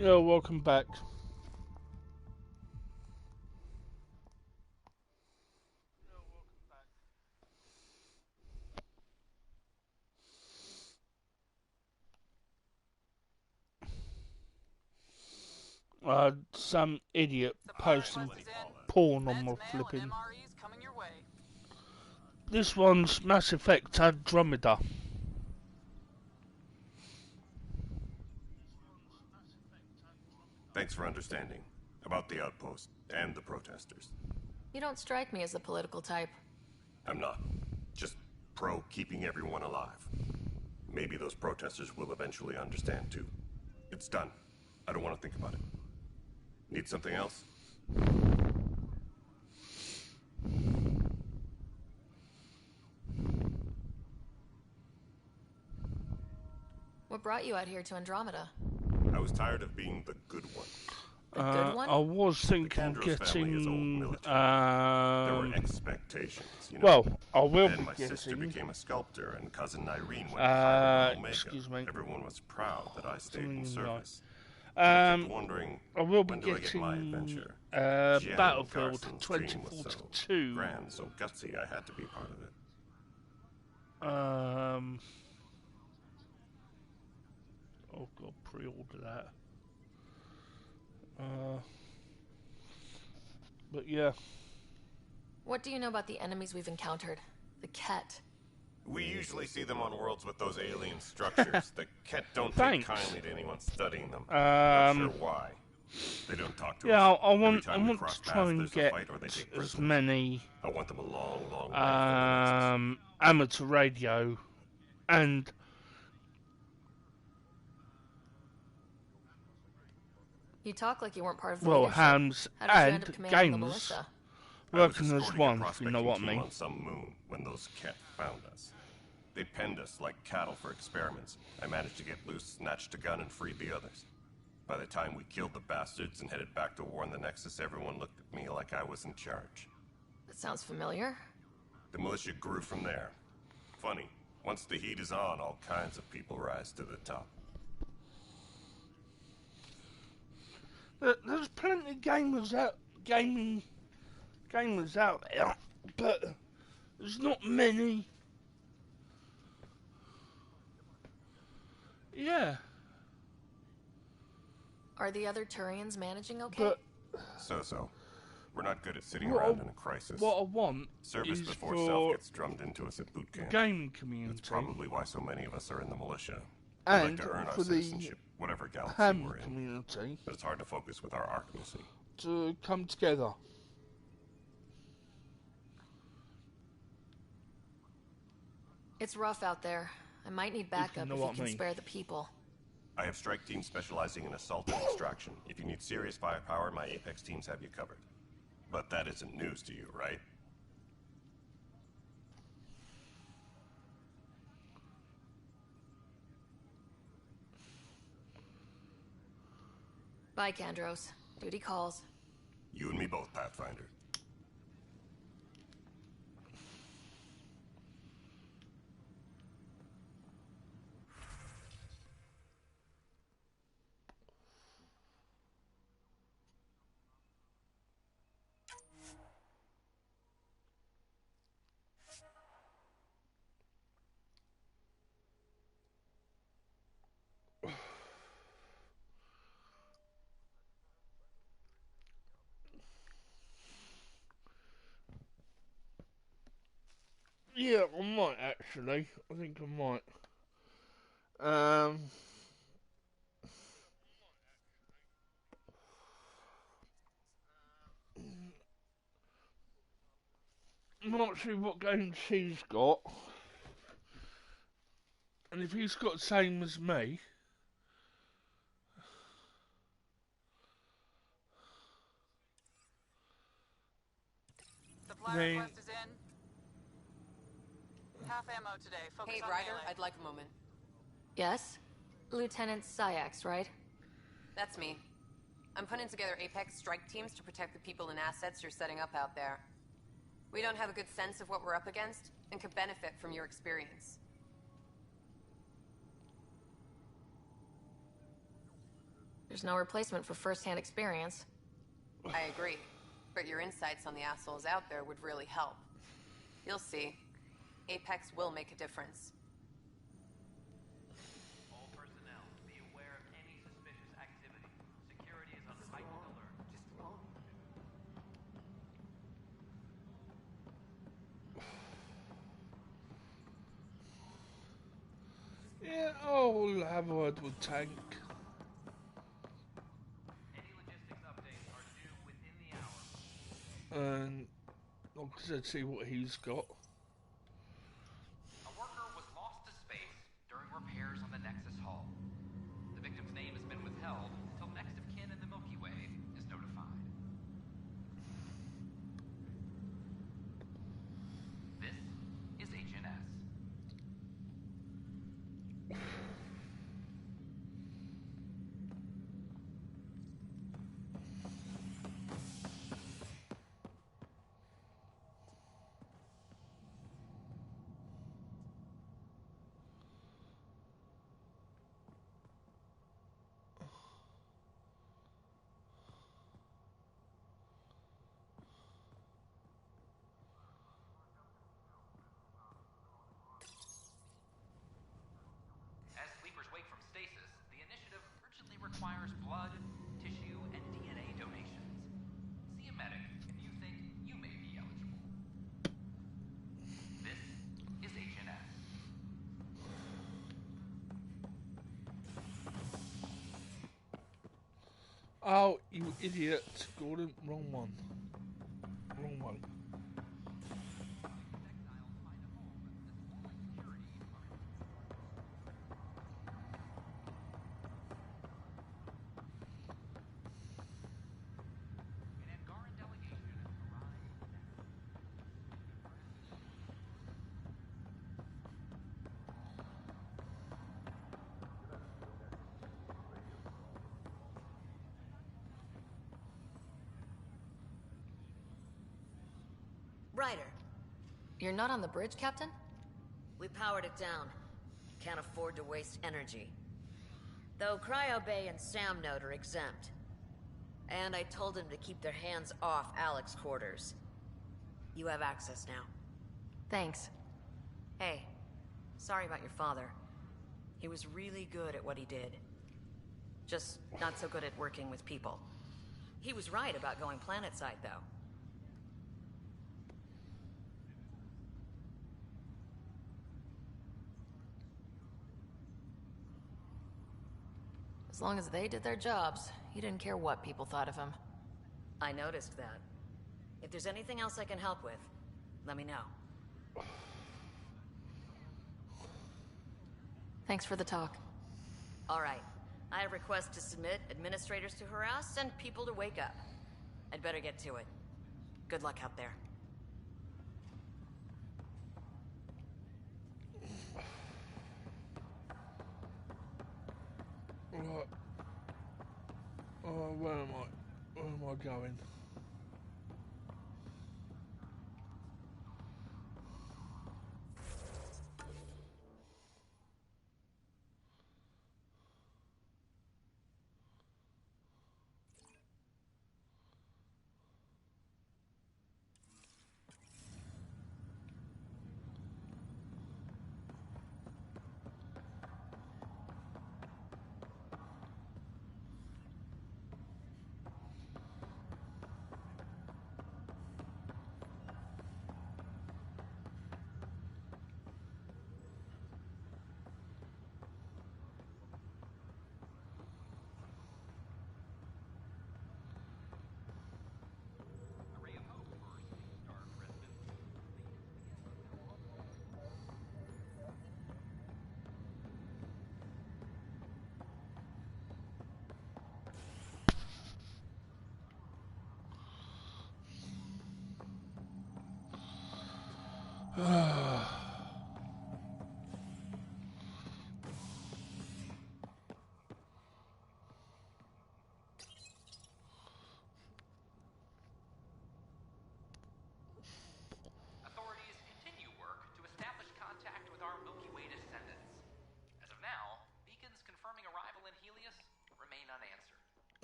Yeah, welcome back. Some idiot posting porn on my flipping. This one's Mass Effect Andromeda. Thanks for understanding about the outpost and the protesters. You don't strike me as the political type. I'm not. Just pro keeping everyone alive. Maybe those protesters will eventually understand too. It's done. I don't want to think about it. Need something else? What brought you out here to Andromeda? I was tired of being the good one. The good one? I was thinking of getting. There were expectations, you know. Well, I will then be my getting. sister became a sculptor, and cousin Irene went to Omega. Excuse me. Everyone was proud that I stayed in service. I wondering, will be when do I get my getting adventure? Battlefield Carson's dream was 2042. So grand, so gutsy, I had to be part of it. Oh god, pre-order that. But yeah. What do you know about the enemies we've encountered? The Ket. We usually see them on worlds with those alien structures. The Ket don't take kindly to anyone studying them. Not sure why. They don't talk to us. I want to try and get as many I want them a long, long way AmateurRadio and you talk like you weren't part of the leadership. hams and gamers working as one, if you know what I mean. On some moon when those Ket found us. They penned us like cattle for experiments. I managed to get loose, snatched a gun, and freed the others. By the time we killed the bastards and headed back to war in the Nexus, everyone looked at me like I was in charge. That sounds familiar. The militia grew from there. Funny, once the heat is on, all kinds of people rise to the top. There's plenty of gamers out there, but there's not many. Yeah. Are the other Turians managing okay? But so. We're not good at sitting around in a crisis. What I want Service is before for self gets drummed into us at boot camp. Gaming community. That's probably why so many of us are in the militia. And like to earn our for citizenship, whatever galaxy ham we're in. community. But it's hard to focus with our archmacy. To come together. It's rough out there. I might need backup if you can spare the people. I have strike teams specializing in assault and extraction. If you need serious firepower, my Apex teams have you covered. But that isn't news to you, right? Bye, Kandros. Duty calls. You and me both, Pathfinder. Yeah, I might actually. I think I might. I'm not sure what games he's got. And if he's got the same as me, request is in. Half ammo today. Focus Hey, on Ryder, melee. I'd like a moment. Yes? Lieutenant Syax, right? That's me. I'm putting together Apex strike teams to protect the people and assets you're setting up out there. We don't have a good sense of what we're up against, and could benefit from your experience. There's no replacement for first-hand experience. I agree, but your insights on the assholes out there would really help. You'll see. Apex will make a difference. All personnel, be aware of any suspicious activity. Security is on heightened alert. Yeah, I'll have a word with Tank. Any logistics updates are due within the hour. And I'll see what he's got. A worker was lost to space during repairs on the Nexus hull. The victim's name has been withheld until next of kin in the Milky Way is notified. This is HNS. As sleepers wake from stasis, the initiative urgently requires blood, tissue, and DNA donations. See a medic if you think you may be eligible. This is HNS. Oh, you idiot, Gordon. Wrong one. Wrong one. An Angaran delegation arrived. Ryder, You're not on the bridge, Captain? we powered it down. Can't afford to waste energy. Though Cryo Bay and Sam Note are exempt. And I told them to keep their hands off Alec's quarters. You have access now. Thanks. Hey, sorry about your father. He was really good at what he did. Just not so good at working with people. He was right about going planetside, though. As long as they did their jobs, he didn't care what people thought of him. I noticed that. If there's anything else I can help with, let me know. Thanks for the talk. All right. I have requests to submit, administrators to harass, and people to wake up. I'd better get to it. Good luck out there. Right. Where am I? Where am I going?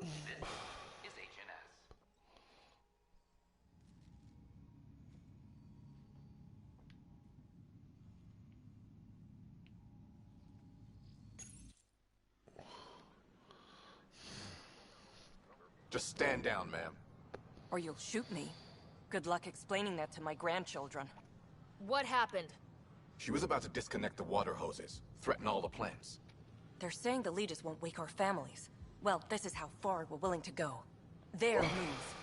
This is HNS. Just stand down, ma'am. Or you'll shoot me. Good luck explaining that to my grandchildren. What happened? She was about to disconnect the water hoses, threaten all the plants. They're saying the Legis won't wake our families. Well, this is how far we're willing to go. Their move.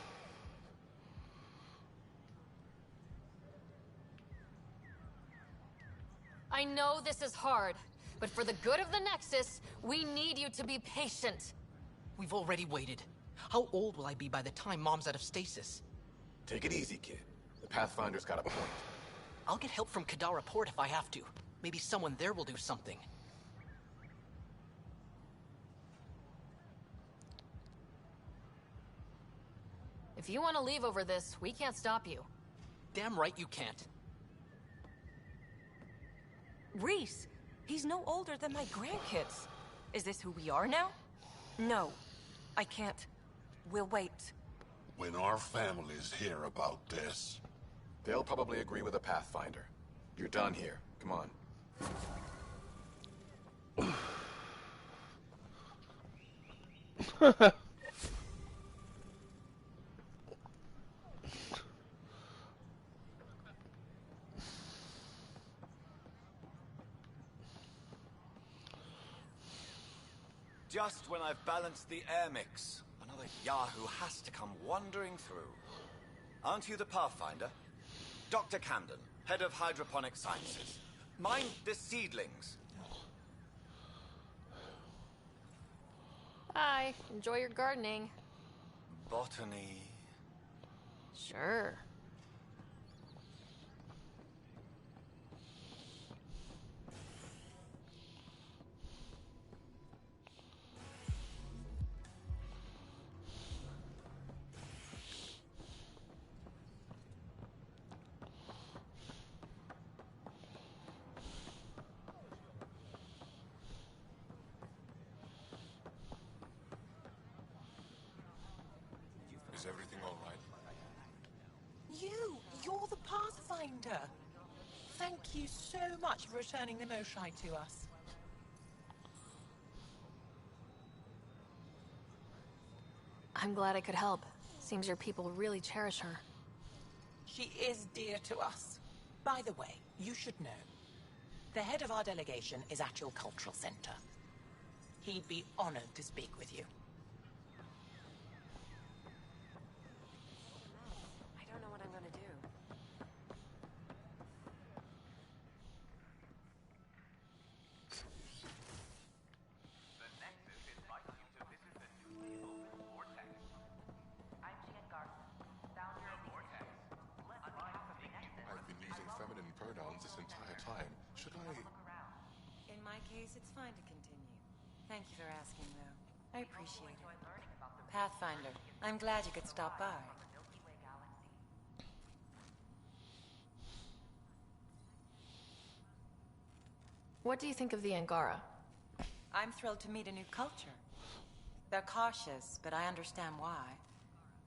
I know this is hard, but for the good of the Nexus, we need you to be patient. We've already waited. How old will I be by the time Mom's out of stasis? Take it easy, kid. The Pathfinder's got a point. I'll get help from Kadara Port if I have to. Maybe someone there will do something. If you want to leave over this, we can't stop you. Damn right you can't. Reese, he's no older than my grandkids. Is this who we are now? No, I can't. We'll wait. When our families hear about this... They'll probably agree with the Pathfinder. You're done here. Come on. Just when I've balanced the air mix, another Yahoo has to come wandering through. Aren't you the Pathfinder? Dr. Camden, head of hydroponic sciences. Mind the seedlings. Hi, enjoy your gardening. Botany. Sure. Is everything all right? You're the Pathfinder. Thank you so much for returning the Moshai to us. I'm glad I could help. Seems your people really cherish her. She is dear to us. By the way, you should know. The head of our delegation is at your cultural center. He'd be honored to speak with you. I don't know what I'm gonna do. The Nexus invites you to visit the newly opened Vortex. I'm Jan Garson, founder of the Vortex. Let's rise to the Nexus. I've been using feminine pronouns this entire time. Should I... In my case, it's fine to continue. Thank you for asking, though. I appreciate it. Pathfinder, I'm glad you could stop by. What do you think of the Angara? I'm thrilled to meet a new culture. They're cautious, but I understand why.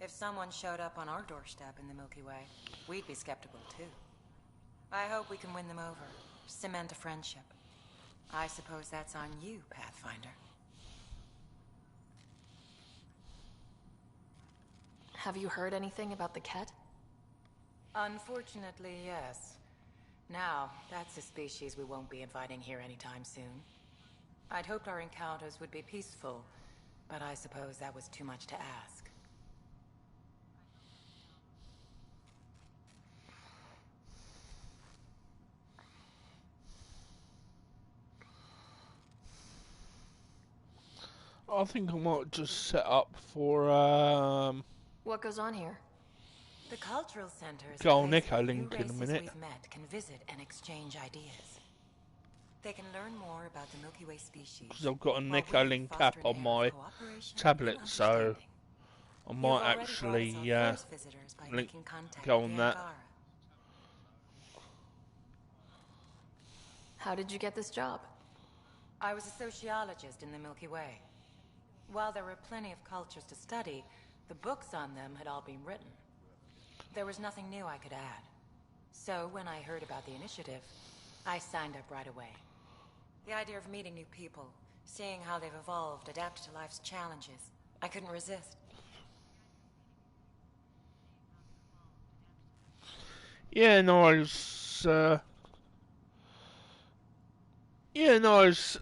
If someone showed up on our doorstep in the Milky Way, we'd be skeptical too. I hope we can win them over, cement a friendship. I suppose that's on you, Pathfinder. Have you heard anything about the Ket? Unfortunately, yes. Now, that's a species we won't be inviting here anytime soon. I'd hoped our encounters would be peaceful, but I suppose that was too much to ask. I think I might just set up for What goes on here? The cultural center is Go on, a place Nick, where I'll new link in a races minute. we've met can visit and exchange ideas. They can learn more about the Milky Way species. because I've got a while Nico we link foster app an on air my of cooperation tablet, and so understanding. I You've might already brought us actually our first visitors by link, making contact go with on the that. Angara. How did you get this job? I was a sociologist in the Milky Way. While there were plenty of cultures to study, the books on them had all been written. There was nothing new I could add. So when I heard about the initiative, I signed up right away. The idea of meeting new people, seeing how they've evolved, adapted to life's challenges, I couldn't resist. Yeah, nice. Yeah, nice.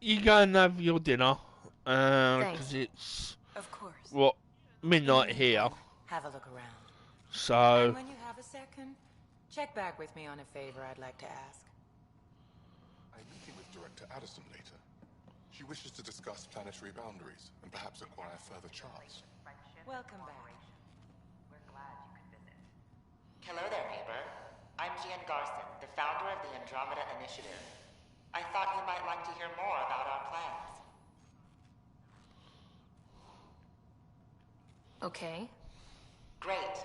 You go and have your dinner. Because it's... Of course. What? Midnight here. Have a look around. So... And when you have a second, check back with me on a favor I'd like to ask. I'm meeting with Director Addison later. She wishes to discuss planetary boundaries and perhaps acquire further charts. Welcome back. We're glad you could visit. Hello there, neighbor. I'm Gian Garson, the founder of the Andromeda Initiative. I thought you might like to hear more about our plans. Okay. Great.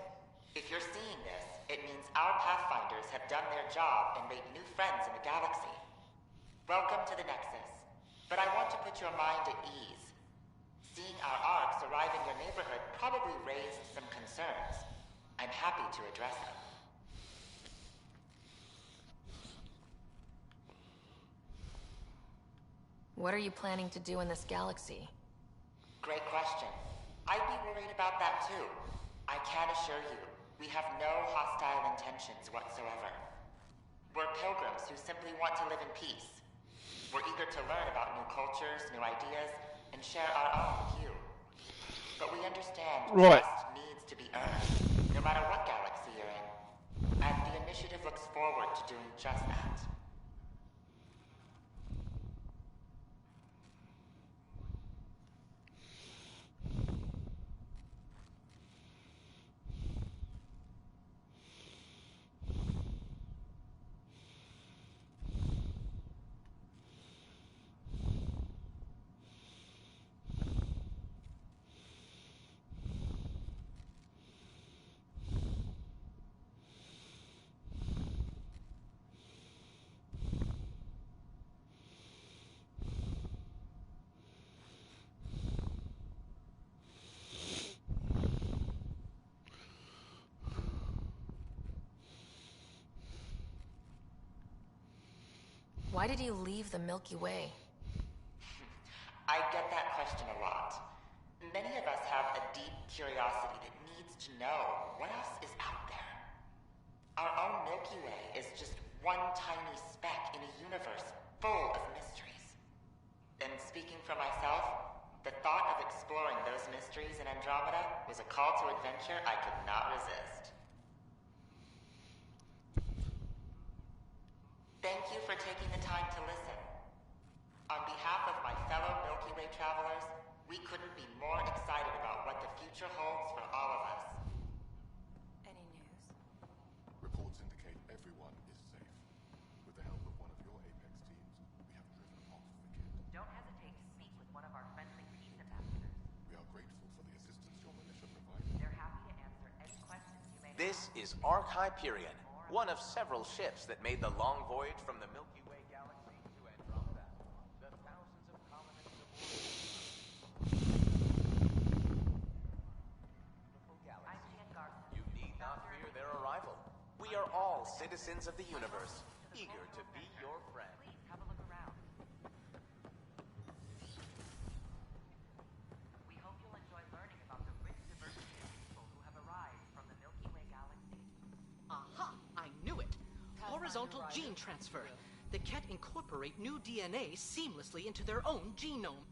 If you're seeing this, it means our Pathfinders have done their job and made new friends in the galaxy. Welcome to the Nexus. But I want to put your mind at ease. Seeing our ARCs arrive in your neighborhood probably raised some concerns. I'm happy to address them. What are you planning to do in this galaxy? Great question. I'd be worried about that too. I can assure you, we have no hostile intentions whatsoever. We're pilgrims who simply want to live in peace. We're eager to learn about new cultures, new ideas, and share our own with you. But we understand trust needs to be earned, no matter what galaxy you're in. And the initiative looks forward to doing just that. Why did you leave the Milky Way? I get that question a lot. Many of us have a deep curiosity that needs to know what else is out there. Our own Milky Way is just one tiny speck in a universe full of mysteries. And speaking for myself, the thought of exploring those mysteries in Andromeda was a call to adventure I could not resist. Thank you for taking the time to listen. On behalf of my fellow Milky Way travelers, we couldn't be more excited about what the future holds for all of us. Any news? Reports indicate everyone is safe. With the help of one of your Apex teams, we have driven off the kid. Don't hesitate to speak with one of our friendly peace ambassadors. We are grateful for the assistance your militia provided. They're happy to answer any questions you may have. This is Ark Hyperion, one of several ships that made the long voyage from the Milky Way galaxy to Andromeda. The thousands of colonists aboard. I'm Gian Garson. You need not fear their arrival. We are all citizens of the universe, eager to be your friend. Please have a look around. We hope you'll enjoy learning about the rich diversity of people who have arrived from the Milky Way galaxy. Aha! I knew it! Horizontal gene transfer. The Ket incorporate new DNA seamlessly into their own genome.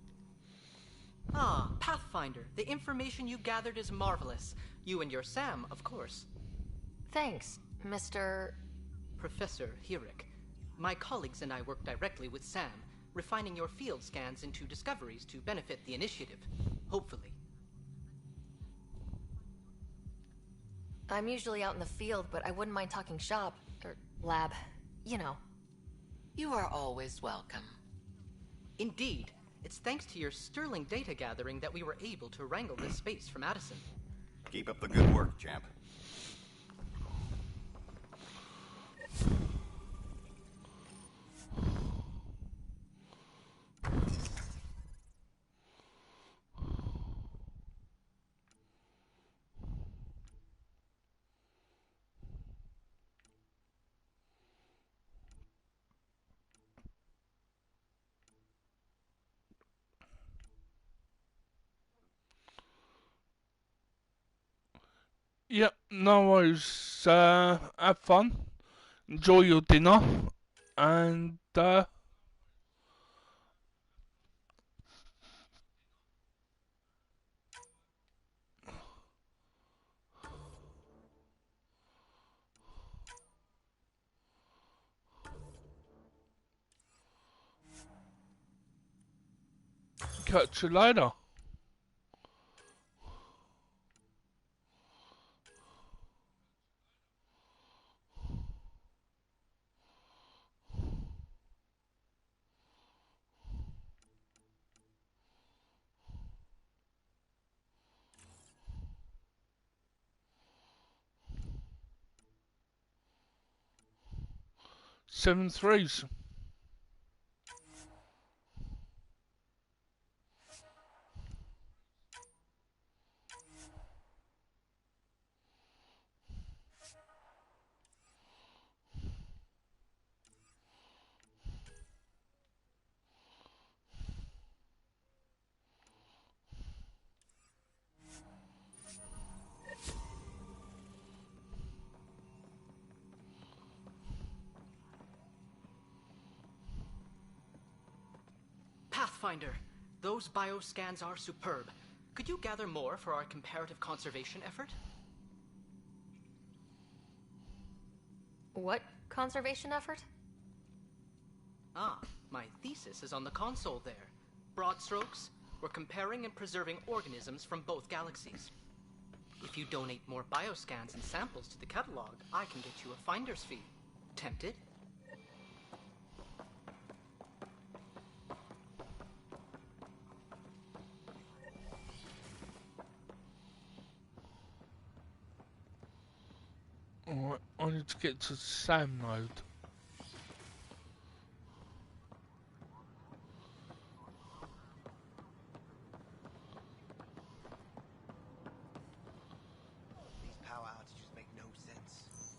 Ah, Pathfinder, the information you gathered is marvelous. You and your Sam, of course. Thanks, Mr. Professor Hirik. My colleagues and I work directly with Sam, refining your field scans into discoveries to benefit the initiative. Hopefully. I'm usually out in the field, but I wouldn't mind talking shop, or lab, you know. You are always welcome. Indeed. It's thanks to your sterling data gathering that we were able to wrangle this space from Addison. Keep up the good work, champ. Yep, no worries. Have fun. Enjoy your dinner. And, catch you later. Seven threes. Pathfinder, those bioscans are superb. Could you gather more for our comparative conservation effort? What conservation effort? Ah, my thesis is on the console there. Broad strokes, we're comparing and preserving organisms from both galaxies. If you donate more bioscans and samples to the catalog, I can get you a finder's fee. Tempted? Alright, I need to get to Sam node. These power outages make no sense.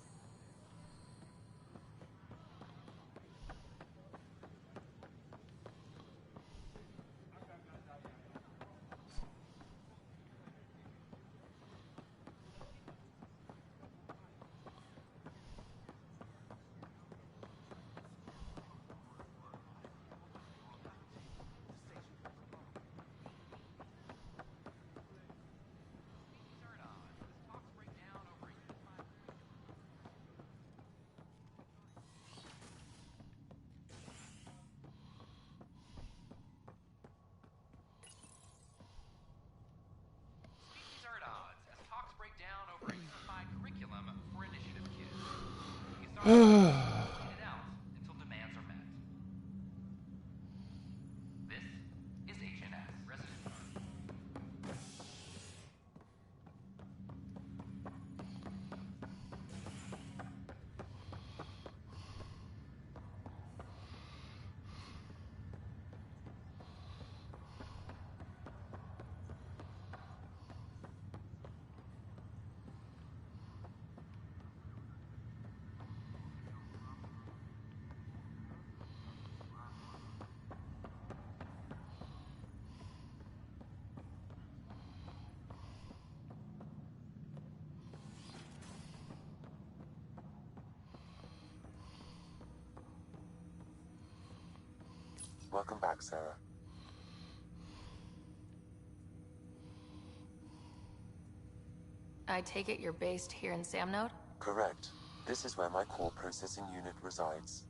Species are at odds as talks break down over a unified curriculum for initiative kids. These are wait it out until demands are met. This is HNS, Resident Welcome back, Sarah. I take it you're based here in Sam node? Correct. This is where my core processing unit resides.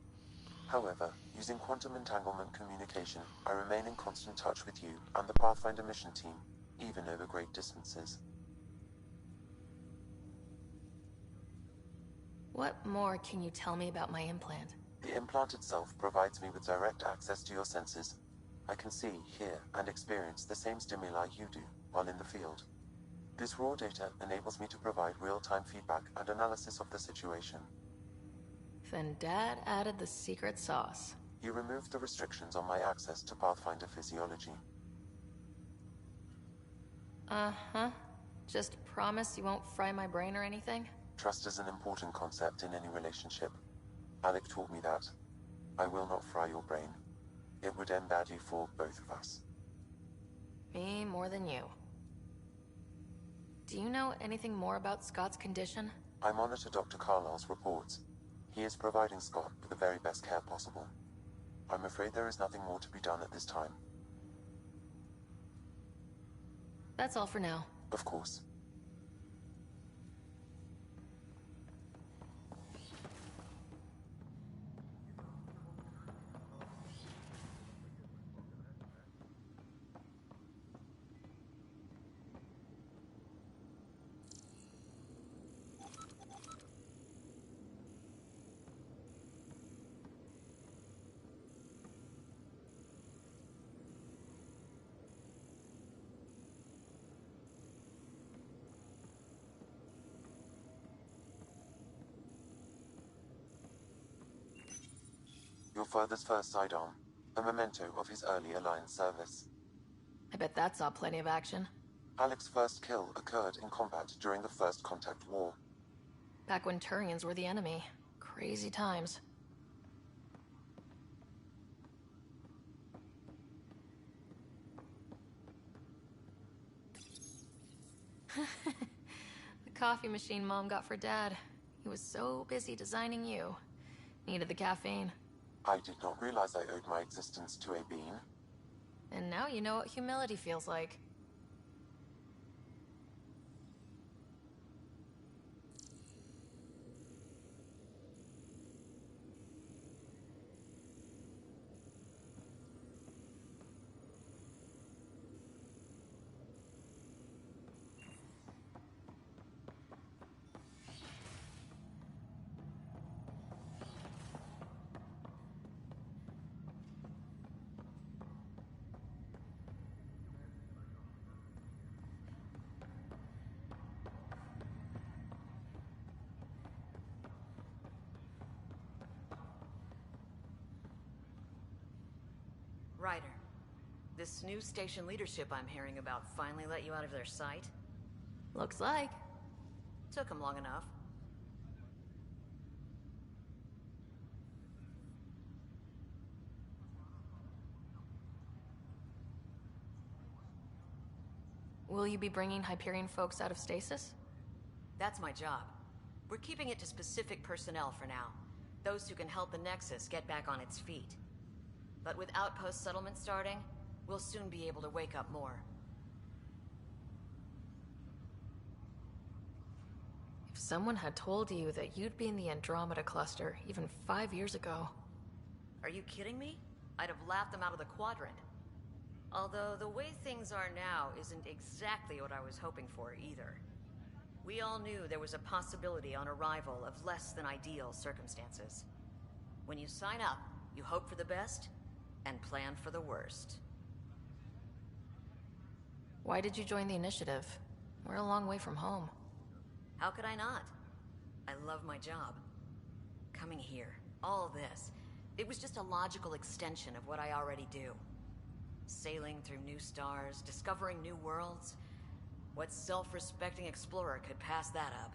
However, using quantum entanglement communication, I remain in constant touch with you and the Pathfinder mission team, even over great distances. What more can you tell me about my implant? The implant itself provides me with direct access to your senses. I can see, hear, and experience the same stimuli you do while in the field. This raw data enables me to provide real-time feedback and analysis of the situation. Then Dad added the secret sauce. You removed the restrictions on my access to Pathfinder physiology. Uh-huh. Just promise you won't fry my brain or anything? Trust is an important concept in any relationship. Alec taught me that. I will not fry your brain. It would end badly for both of us. Me more than you. Do you know anything more about Scott's condition? I monitor Dr. Carlisle's reports. He is providing Scott with the very best care possible. I'm afraid there is nothing more to be done at this time. That's all for now. Of course. Your father's first sidearm, a memento of his early Alliance service. I bet that saw plenty of action. Alex's first kill occurred in combat during the First Contact War. Back when Turians were the enemy. Crazy times. The coffee machine Mom got for Dad. He was so busy designing you. Needed the caffeine. I did not realize I owed my existence to a bean. And now you know what humility feels like. Ryder, this new station leadership I'm hearing about finally let you out of their sight? Looks like. Took them long enough. Will you be bringing Hyperion folks out of stasis? That's my job. We're keeping it to specific personnel for now. Those who can help the Nexus get back on its feet. But with outpost settlement starting, we'll soon be able to wake up more. If someone had told you that you'd be in the Andromeda cluster even 5 years ago... Are you kidding me? I'd have laughed them out of the quadrant. Although the way things are now isn't exactly what I was hoping for either. We all knew there was a possibility on arrival of less than ideal circumstances. When you sign up, you hope for the best and plan for the worst. Why did you join the Initiative? We're a long way from home. How could I not? I love my job. Coming here, all this, it was just a logical extension of what I already do. Sailing through new stars, discovering new worlds. What self-respecting explorer could pass that up?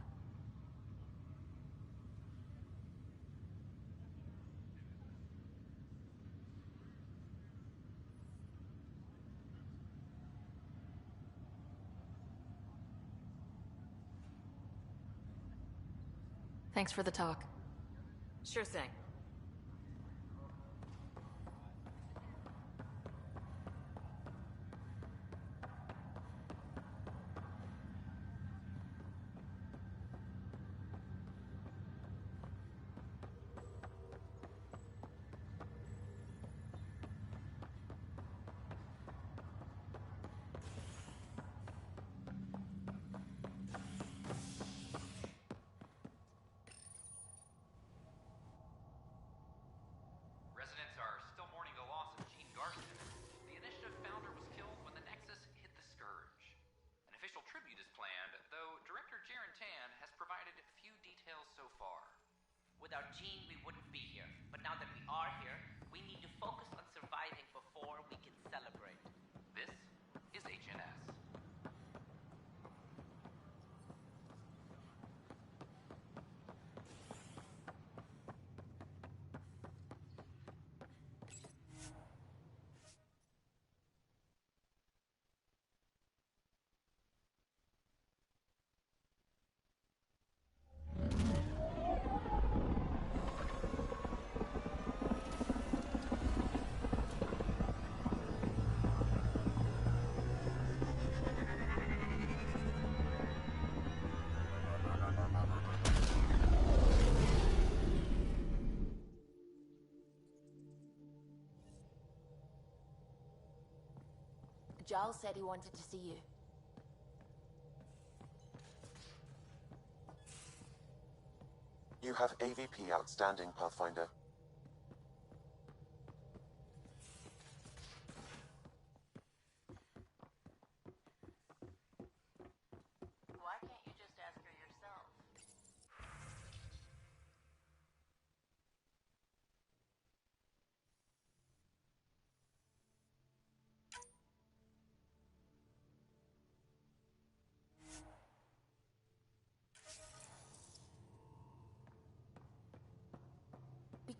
Thanks for the talk. Sure thing. Residents are still mourning the loss of Gene Garson. The Initiative founder was killed when the Nexus hit the Scourge. An official tribute is planned, though Director Jaren Tan has provided few details so far. Without Gene, we wouldn't be here. But now that we are here, we need to focus on surviving before we can celebrate. This is HNS. Giles said he wanted to see you. You have AVP outstanding, Pathfinder. Why can't you just ask her yourself?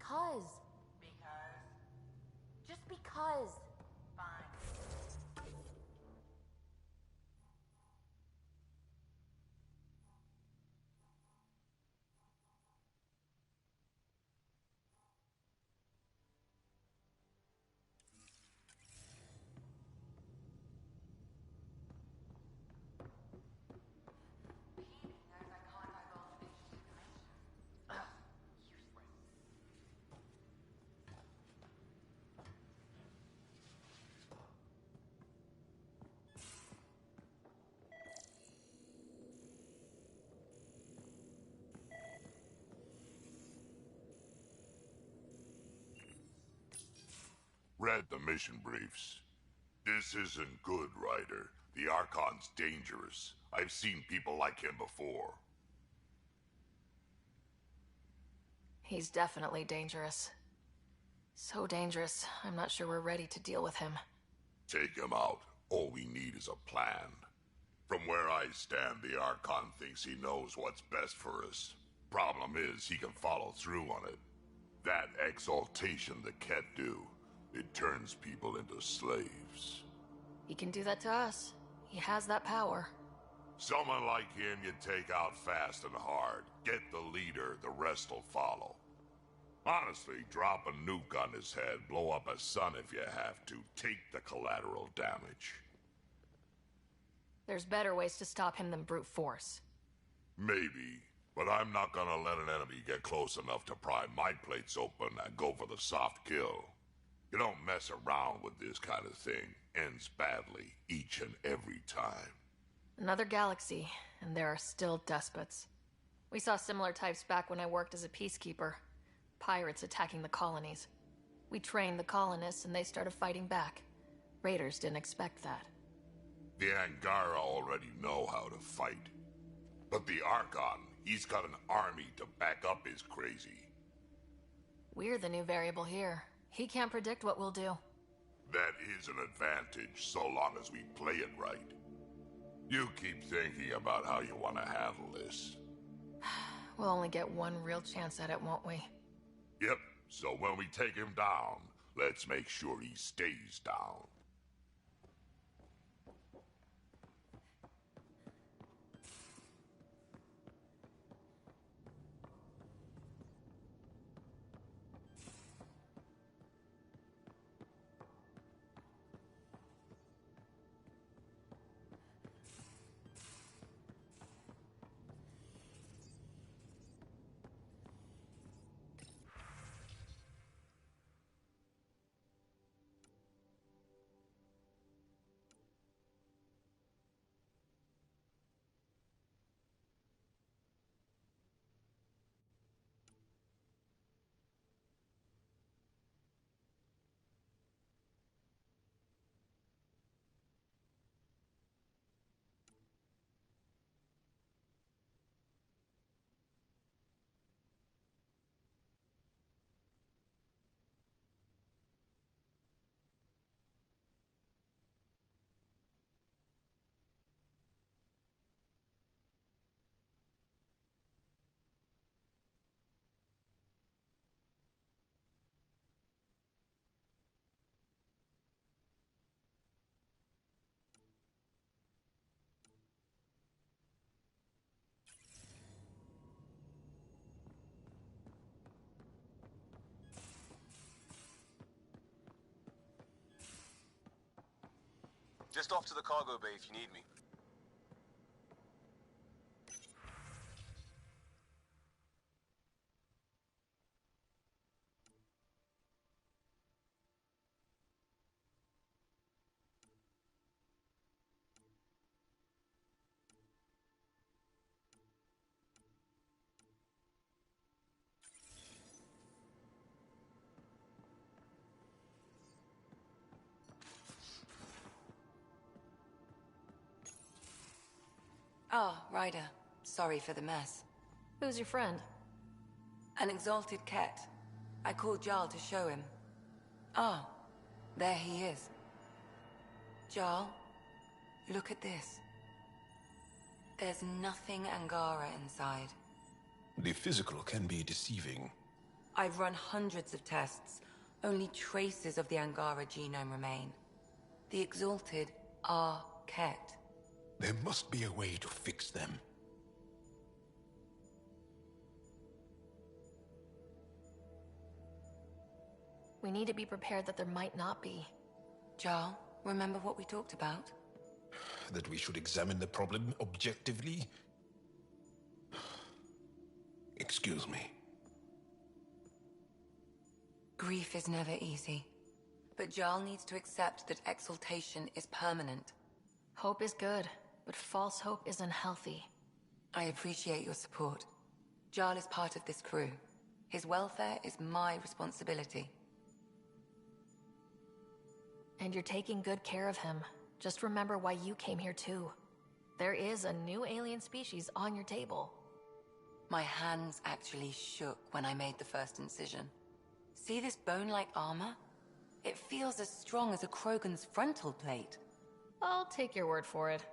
Because. Because? Just because. Fine. Read the mission briefs. This isn't good, Ryder. The Archon's dangerous. I've seen people like him before. He's definitely dangerous. So dangerous, I'm not sure we're ready to deal with him. Take him out. All we need is a plan. From where I stand, the Archon thinks he knows what's best for us. Problem is, he can follow through on it. That exaltation the Ket do, it turns people into slaves. He can do that to us. He has that power. Someone like him you take out fast and hard. Get the leader, the rest will follow. Honestly, drop a nuke on his head, blow up a sun if you have to. Take the collateral damage. There's better ways to stop him than brute force. Maybe, but I'm not gonna let an enemy get close enough to pry my plates open and go for the soft kill. You don't mess around with this kind of thing. Ends badly, each and every time. Another galaxy, and there are still despots. We saw similar types back when I worked as a peacekeeper. Pirates attacking the colonies. We trained the colonists and they started fighting back. Raiders didn't expect that. The Angara already know how to fight. But the Archon, he's got an army to back up his crazy. We're the new variable here. He can't predict what we'll do. That is an advantage, so long as we play it right. You keep thinking about how you want to handle this. We'll only get one real chance at it, won't we? Yep, so when we take him down, let's make sure he stays down. Just off to the cargo bay if you need me. Ah, Ryder. Sorry for the mess. Who's your friend? An exalted Ket. I called Jarl to show him. Ah, there he is. Jarl, look at this. There's nothing Angara inside. The physical can be deceiving. I've run hundreds of tests. Only traces of the Angara genome remain. The exalted are Ket. There must be a way to fix them. We need to be prepared that there might not be. Jarl, remember what we talked about? That we should examine the problem objectively? Excuse me. Grief is never easy. But Jarl needs to accept that exaltation is permanent. Hope is good, but false hope is unhealthy. I appreciate your support. Jarl is part of this crew. His welfare is my responsibility. And you're taking good care of him. Just remember why you came here too. There is a new alien species on your table. My hands actually shook when I made the first incision. See this bone-like armor? It feels as strong as a Krogan's frontal plate. I'll take your word for it.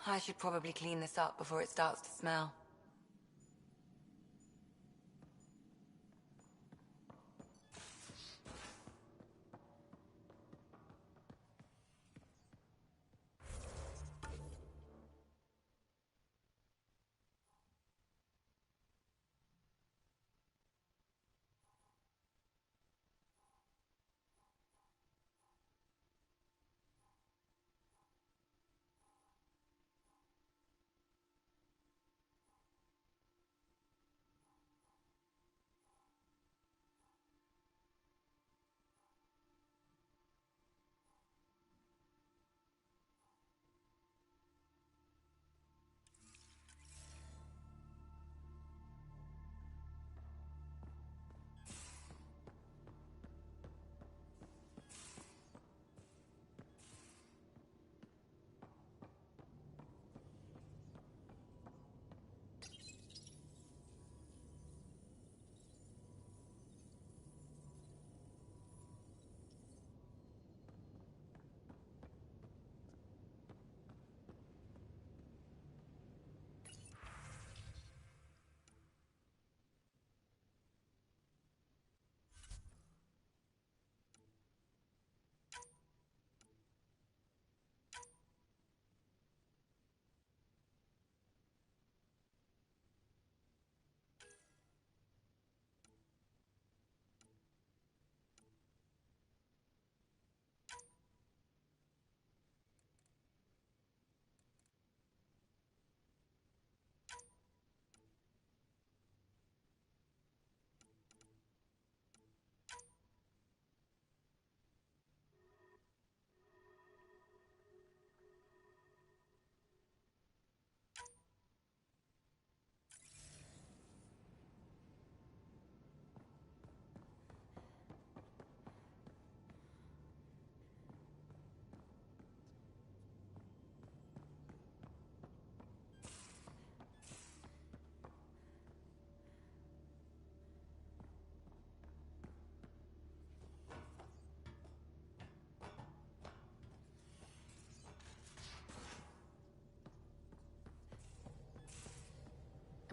I should probably clean this up before it starts to smell.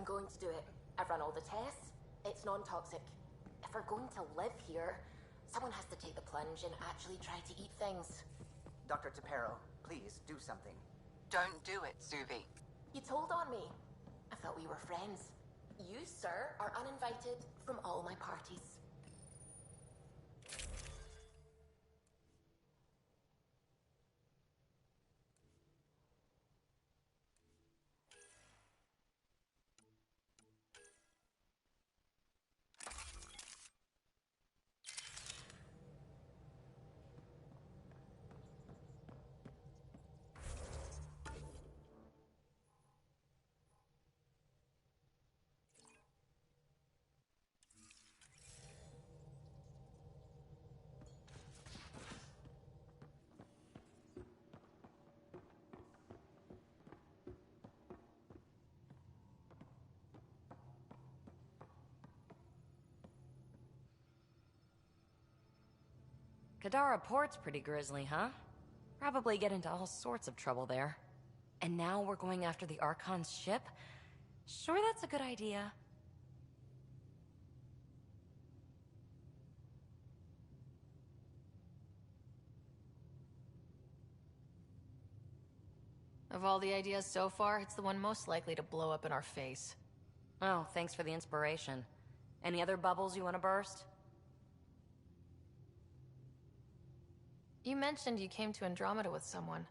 I'm going to do it. I've run all the tests. It's non-toxic. If we're going to live here, someone has to take the plunge and actually try to eat things. Dr. Tapero, please do something. Don't do it, Suvi. You told on me. I thought we were friends. You, sir, are uninvited from all my parties. Kadara Port's pretty grisly, huh? Probably get into all sorts of trouble there. And now we're going after the Archon's ship? Sure, that's a good idea. Of all the ideas so far, it's the one most likely to blow up in our face. Oh, thanks for the inspiration. Any other bubbles you want to burst? You mentioned you came to Andromeda with someone.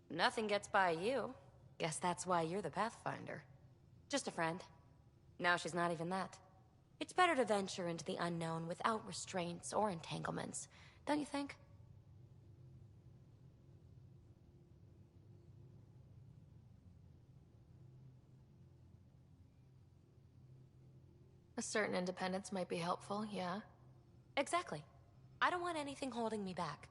Nothing gets by you. Guess that's why you're the Pathfinder. Just a friend. Now she's not even that. It's better to venture into the unknown without restraints or entanglements, don't you think? A certain independence might be helpful, yeah. Exactly. I don't want anything holding me back.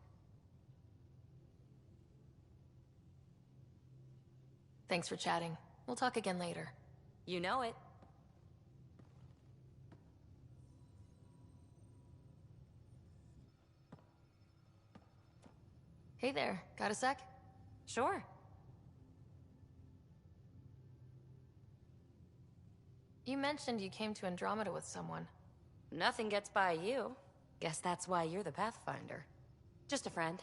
Thanks for chatting. We'll talk again later. You know it. Hey there, got a sec? Sure. You mentioned you came to Andromeda with someone. Nothing gets by you. Guess that's why you're the Pathfinder. Just a friend.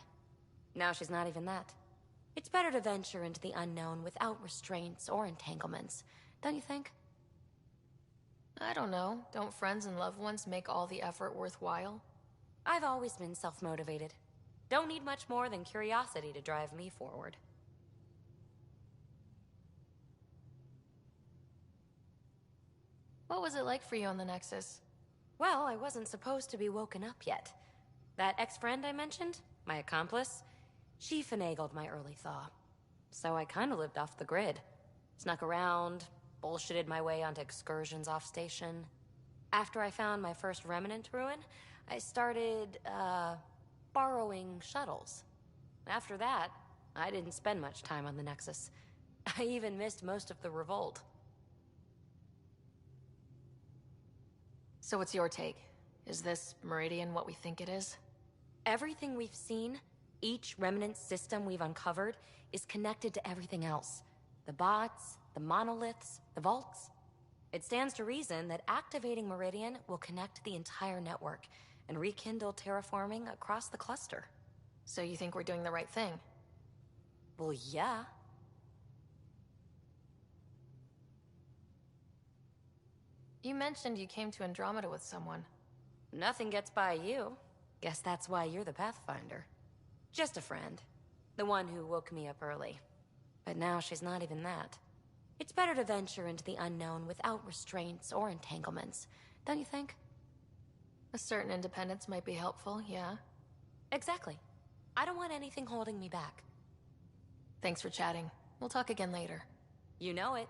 Now she's not even that. It's better to venture into the unknown without restraints or entanglements, don't you think? I don't know. Don't friends and loved ones make all the effort worthwhile? I've always been self-motivated. Don't need much more than curiosity to drive me forward. What was it like for you on the Nexus? Well, I wasn't supposed to be woken up yet. That ex-friend I mentioned, my accomplice, she finagled my early thaw. So I kinda lived off the grid. Snuck around, bullshitted my way onto excursions off station. After I found my first remnant ruin, I started, borrowing shuttles. After that, I didn't spend much time on the Nexus. I even missed most of the revolt. So what's your take? Is this Meridian what we think it is? Everything we've seen, each remnant system we've uncovered, is connected to everything else. The bots, the monoliths, the vaults. It stands to reason that activating Meridian will connect the entire network and rekindle terraforming across the cluster. So you think we're doing the right thing? Well, yeah. You mentioned you came to Andromeda with someone. Nothing gets by you. Guess that's why you're the Pathfinder. Just a friend. The one who woke me up early. But now she's not even that. It's better to venture into the unknown without restraints or entanglements, don't you think? A certain independence might be helpful, yeah. Exactly. I don't want anything holding me back. Thanks for chatting. We'll talk again later. You know it.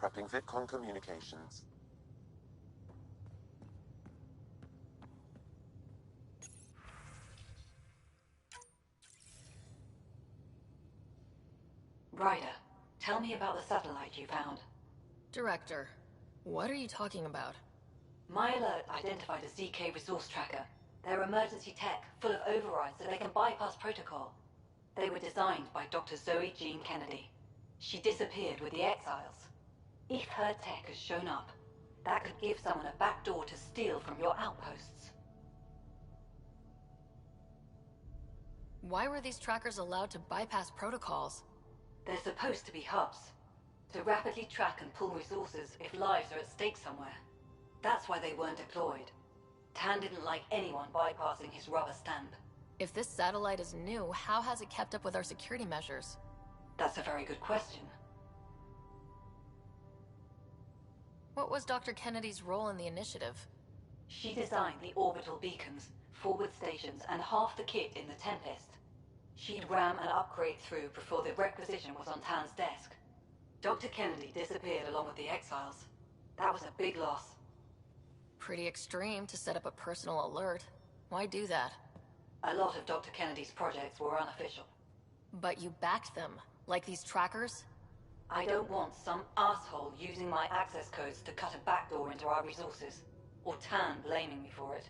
Prepping VidCon communications. Ryder, tell me about the satellite you found. Director, What are you talking about? My alert identified a ZK resource tracker. They're emergency tech, full of overrides so they can bypass protocol. They were designed by Dr. Zoe Jean Kennedy. She disappeared with the Exiles. If her tech has shown up, that could give someone a backdoor to steal from your outposts. Why were these trackers allowed to bypass protocols? They're supposed to be hubs, to rapidly track and pull resources if lives are at stake somewhere. That's why they weren't deployed. Tan didn't like anyone bypassing his rubber stamp. If this satellite is new, how has it kept up with our security measures? That's a very good question. What was Dr. Kennedy's role in the initiative? She designed the orbital beacons, forward stations, and half the kit in the Tempest. She'd ram an upgrade through before the requisition was on Tan's desk. Dr. Kennedy disappeared along with the Exiles. That was a big loss. Pretty extreme to set up a personal alert. Why do that? A lot of Dr. Kennedy's projects were unofficial. But you backed them, like these trackers? I don't want some asshole using my access codes to cut a backdoor into our resources, or Tan blaming me for it.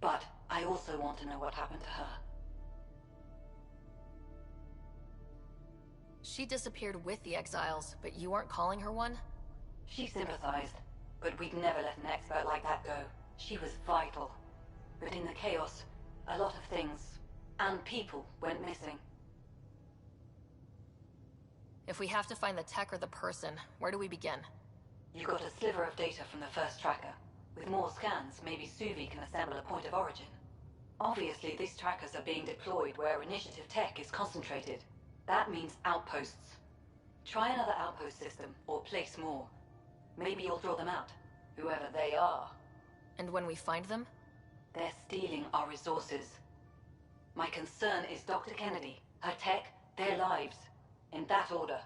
But I also want to know what happened to her. She disappeared with the Exiles, but you weren't calling her one? She sympathized, but we'd never let an expert like that go. She was vital. But in the chaos, a lot of things, and people, went missing. If we have to find the tech or the person, where do we begin? You got a sliver of data from the first tracker. With more scans, maybe Suvi can assemble a point of origin. Obviously, these trackers are being deployed where initiative tech is concentrated. That means outposts. Try another outpost system, or place more. Maybe you'll draw them out, whoever they are. And when we find them? They're stealing our resources. My concern is Dr. Kennedy, her tech, their lives. In that order.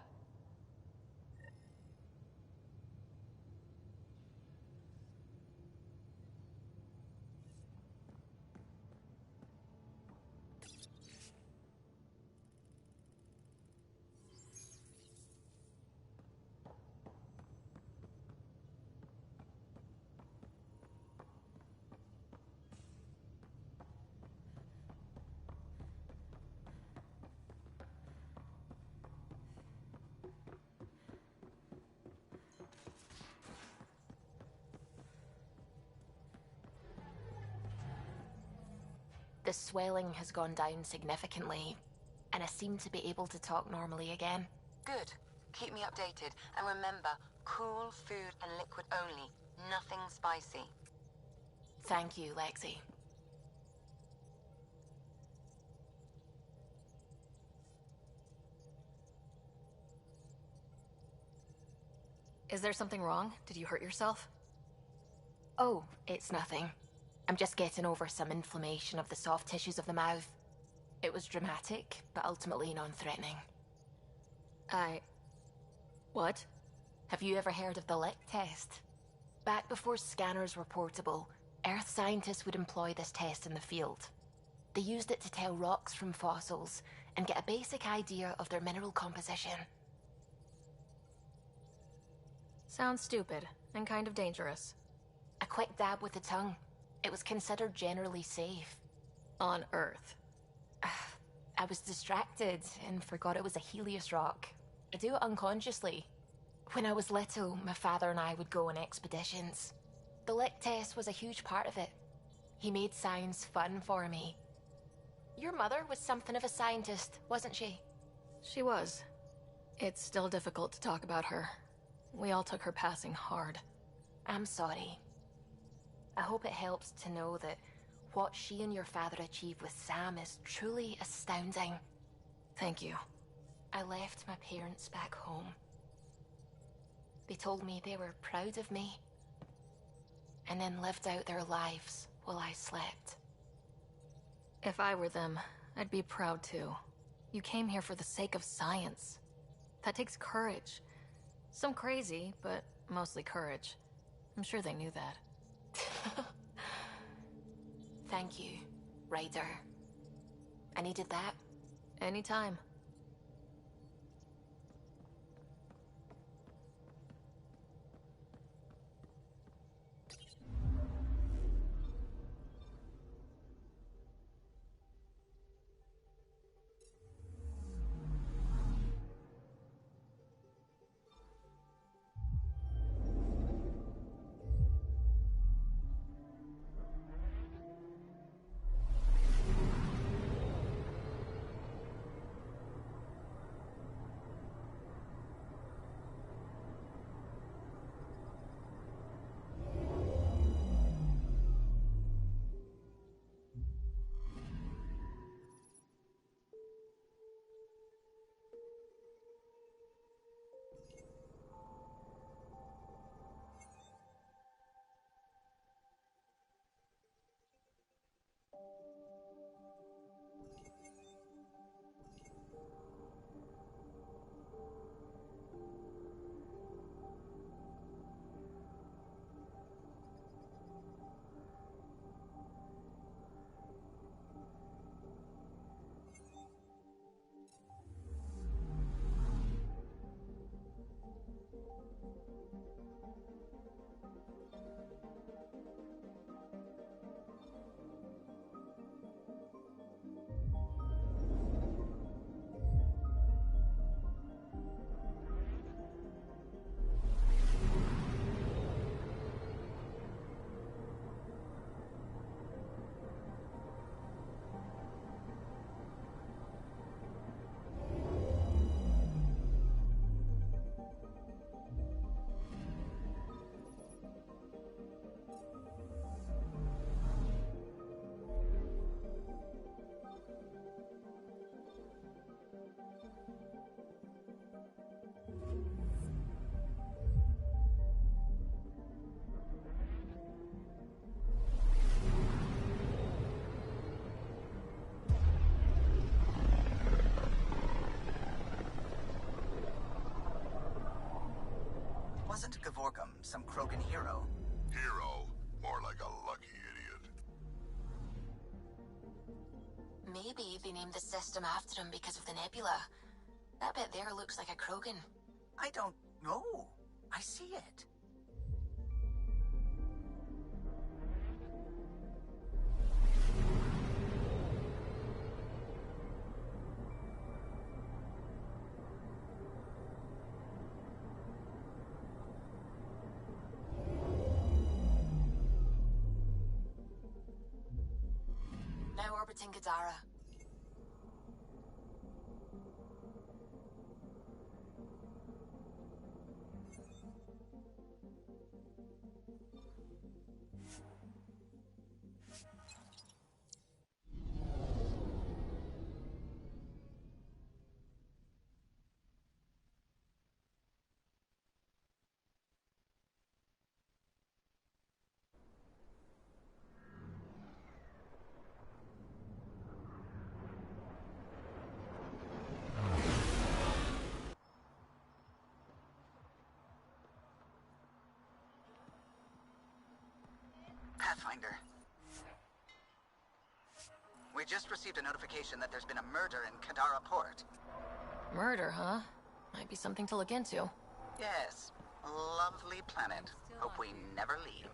The swelling has gone down significantly, and I seem to be able to talk normally again. Good. Keep me updated. And remember, cool food and liquid only. Nothing spicy. Thank you, Lexi. Is there something wrong? Did you hurt yourself? Oh, it's nothing. I'm just getting over some inflammation of the soft tissues of the mouth. It was dramatic, but ultimately non-threatening. What? Have you ever heard of the Lick test? Back before scanners were portable, Earth scientists would employ this test in the field. They used it to tell rocks from fossils and get a basic idea of their mineral composition. Sounds stupid, and kind of dangerous. A quick dab with the tongue. It was considered generally safe. On Earth. I was distracted and forgot it was a Helios rock. I do it unconsciously. When I was little, my father and I would go on expeditions. The Lick test was a huge part of it. He made science fun for me. Your mother was something of a scientist, wasn't she? She was. It's still difficult to talk about her. We all took her passing hard. I'm sorry. I hope it helps to know that what she and your father achieved with Sam is truly astounding. Thank you. I left my parents back home. They told me they were proud of me, and then lived out their lives while I slept. If I were them, I'd be proud too. You came here for the sake of science. That takes courage. Some crazy, but mostly courage. I'm sure they knew that. Thank you, Ryder. I needed that. Anytime. Wasn't Gavorkum some Krogan hero? Hero? More like a lucky idiot. Maybe they named the system after him because of the nebula. That bit there looks like a Krogan. I don't know. I see it. Now orbiting Gadara. Pathfinder. We just received a notification that there's been a murder in Kadara Port. Murder, huh? Might be something to look into. Yes. Lovely planet. Hope we never leave.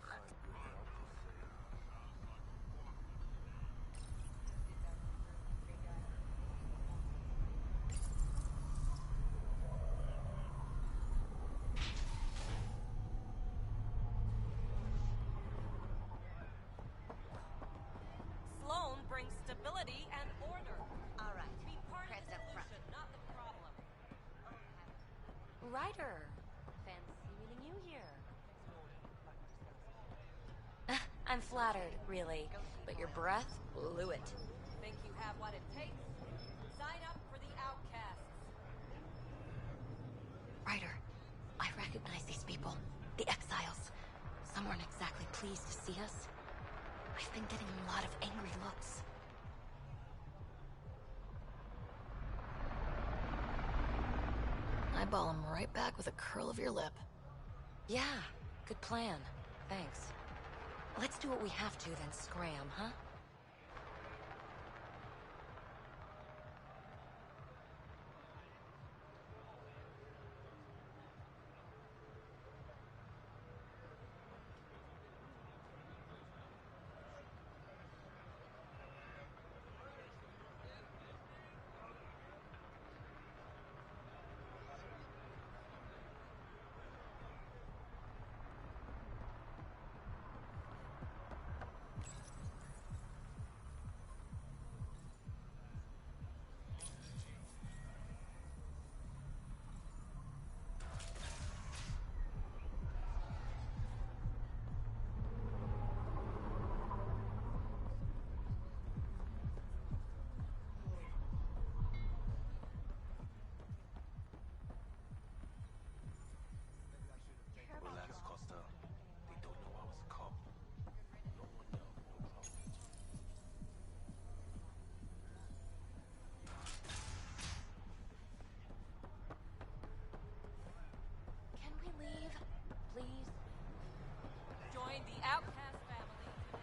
Sloan brings stability and order. All right. Be part of the solution, not the problem. Ryder, fancy meeting you here. I'm flattered, really, but your breath blew it. Think you have what it takes? Sign up for the Outcasts. Ryder, I recognize these people. The exiles. Some weren't exactly pleased to see us. I've been getting a lot of angry looks. Eyeball him right back with a curl of your lip. Yeah, good plan. Thanks. Let's do what we have to, then scram, huh? Relax, Costa. They don't know I was a cop. No one knows, no problem. Can we leave, please? Join the Outcast family today.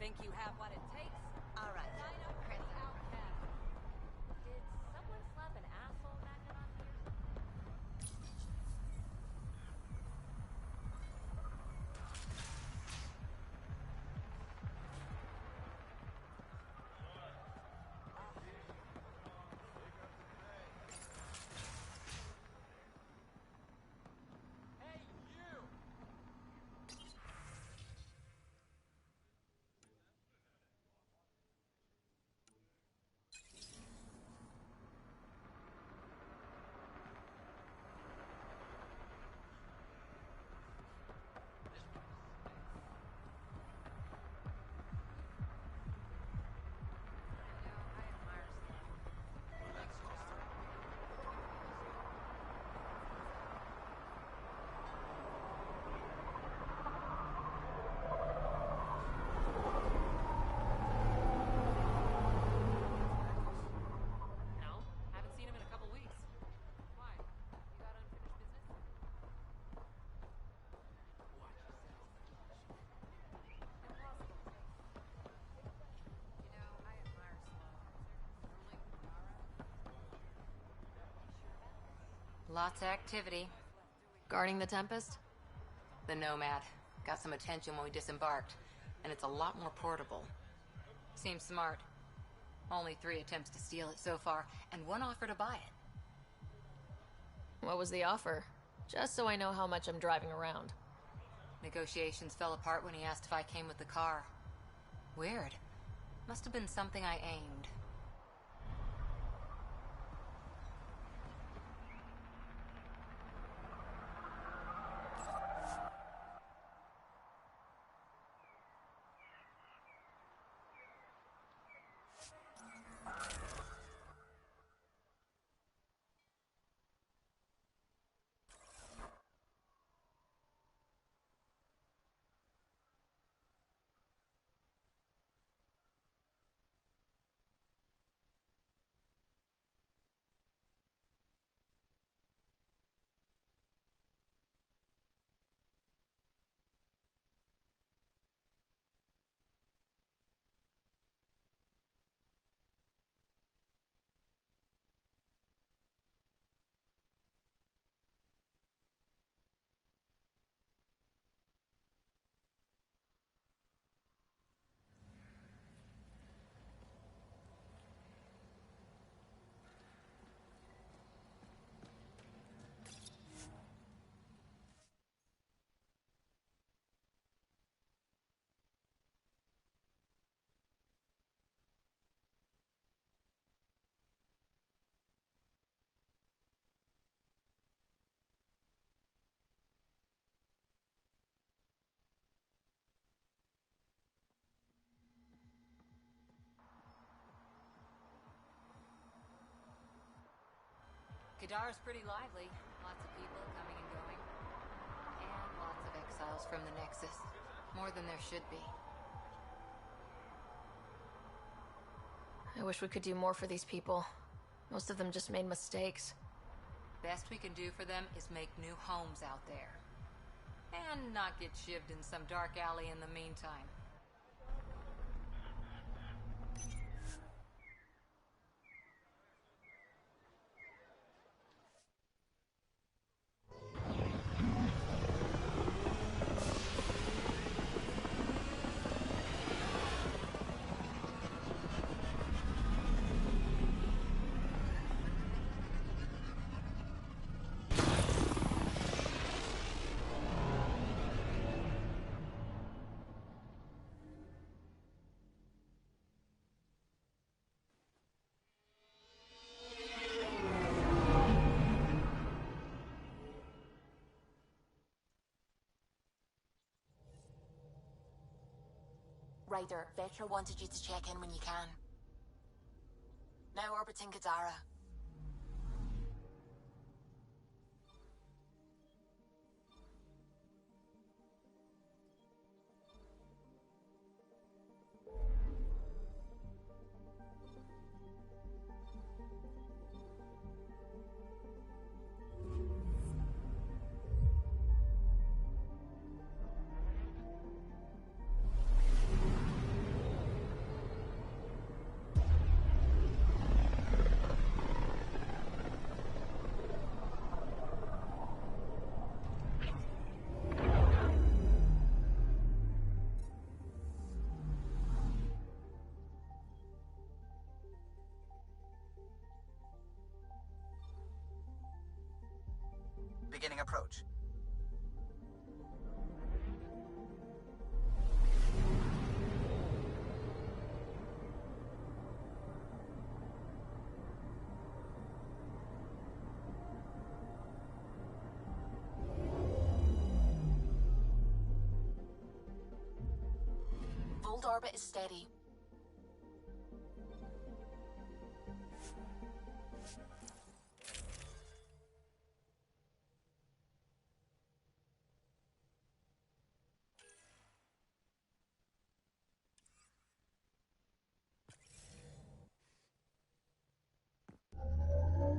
Think you have what it takes? All right. Sign up for the outcast. Did someone slap an asshole magnet on here? No, haven't seen him in a couple weeks. Why? You got unfinished business? Watch yourself. Impossible. You know, I admire Sloan. Lots of activity. Guarding the Tempest? The Nomad. Got some attention when we disembarked, and it's a lot more portable. Seems smart. Only 3 attempts to steal it so far, and 1 offer to buy it. What was the offer? Just so I know how much I'm driving around. Negotiations fell apart when he asked if I came with the car. Weird. Must have been something I aimed. Kadar's pretty lively. Lots of people coming and going. And lots of exiles from the Nexus. More than there should be. I wish we could do more for these people. Most of them just made mistakes. Best we can do for them is make new homes out there. And not get shivved in some dark alley in the meantime. Ryder, Vetra wanted you to check in when you can. Now orbiting Kadara. Beginning approach. Old orbit is steady.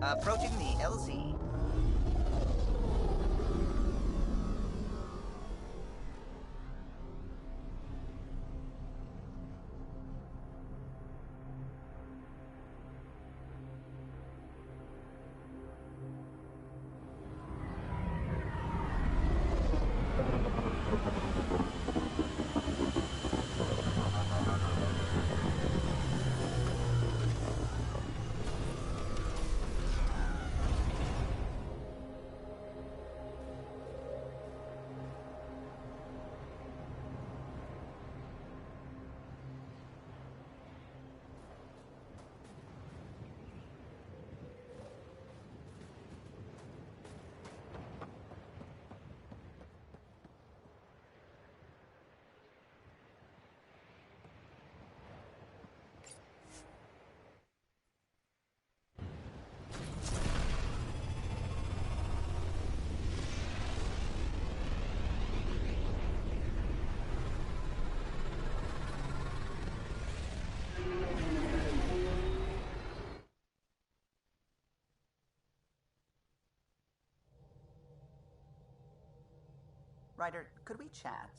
Approaching the LZ. Ryder, could we chat?